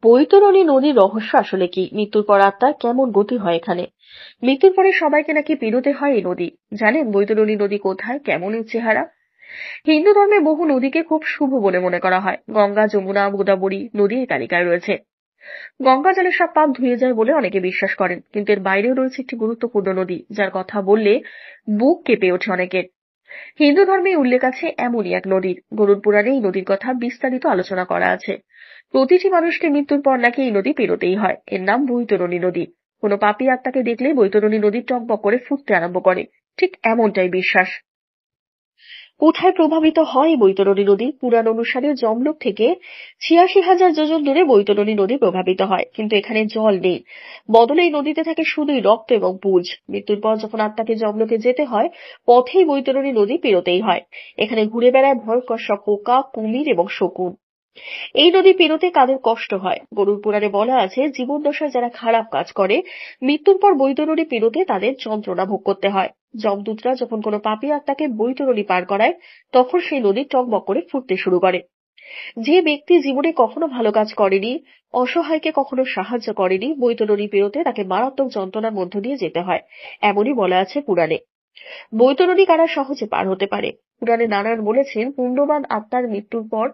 বৈতরণী নদীর রহস্য আসলে কি? মৃত্যুর পর আত্মার কেমন গতি হয় এখানে? মৃত্যুর পরে সবাইকে নাকি পেরোতে হয় এই নদী। জানেন বৈতরণী নদী কোথায়, কেমন এর চেহারা? হিন্দু ধর্মে বহু নদীকে খুব শুভ বলে মনে করা হয়। গঙ্গা, যমুনা, গোদাবরী নদী এই তালিকায় রয়েছে। গঙ্গা জলে সব পাপ ধুয়ে যায় বলে অনেকে বিশ্বাস করেন, কিন্তু এর বাইরেও রয়েছে একটি গুরুত্বপূর্ণ নদী যার কথা বললে বুক কেঁপে ওঠে অনেকের। হিন্দু ধর্মে উল্লেখ আছে এমনই এক নদীর। গরুড় পুরাণে এই নদীর কথা বিস্তারিত আলোচনা করা আছে। প্রতিটি মানুষকে মৃত্যুর পর নাকি এই নদী পেরোতেই হয়। এর নাম বৈতরণী নদী। কোনো পাপী আত্মাকে দেখলে বৈতরণী নদী টকবক করে ফুটতে আরম্ভ করে। ঠিক এমনটাই বিশ্বাস। কোথায় প্রভাবিত হয় এই বৈতরণী নদী? পুরাণ অনুসারে যমলোক থেকে ৮৬,০০০ যোজন দূরে বৈতরণী নদী প্রভাবিত হয়, কিন্তু এখানে জল নেই। বদলে এই নদীতে থাকে শুধুই রক্ত এবং পুজ। মৃত্যুর পর যখন আত্মাকে যমলোকে যেতে হয়, পথেই বৈতরণী নদী পেরোতেই হয়। এখানে ঘুরে বেড়ায় ভয়ঙ্কর সব পোকা, কুমির এবং শকুন। এই নদী পেরোতে কাদের কষ্ট হয়? গরুড় পুরাণে বলা আছে, জীবদ্দশায় যারা খারাপ কাজ করে মৃত্যুর পর বৈতরণী পেরোতে তাদের যন্ত্রণা ভোগ করতে হয়। যমদূতরা যখন কোনো পাপী আত্মাকে বৈতরণী পার করায়, তখন সেই নদী টগবগ করে ফুটতে শুরু করে। যে ব্যক্তি জীবনে কখনো ভালো কাজ করেনি, অসহায়কে কখনো সাহায্য করেনি, বৈতরণী পেরোতে তাকে মারাত্মক যন্ত্রণার মধ্য দিয়ে যেতে হয়। এমনই বলা আছে পুরাণে। বৈতরণী কারা সহজে পার হতে পারে? পুরাণে নারায়ণ বলেছেন, পুণ্যবান আত্মার মৃত্যুর পর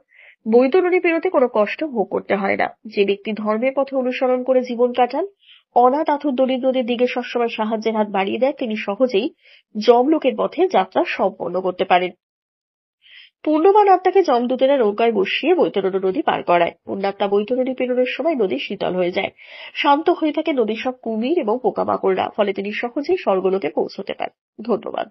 বৈতরণী পেরোতে কোনো কষ্ট ভোগ করতে হয় না। যে ব্যক্তি ধর্মের পথে অনুসরণ করে জীবন কাটান, অনাথ আতুর দরিদ্রদের দিকে সবসময় সাহায্যের হাত বাড়িয়ে দেয়, তিনি সহজেই যমলোকের পথে যাত্রা সম্পন্ন করতে পারেন। পুণ্যবান আত্মাকে যমদূতেরা নৌকায় বসিয়ে বৈতরণী নদী পার করায়। পুণ্যাত্মা বৈতরণী পেরোনোর সময় নদী শীতল হয়ে যায়। শান্ত হয়ে থাকে নদীর সব কুমির এবং পোকামাকড়রা, ফলে তিনি সহজেই স্বর্গলোকে পৌঁছতে পারেন। ধন্যবাদ।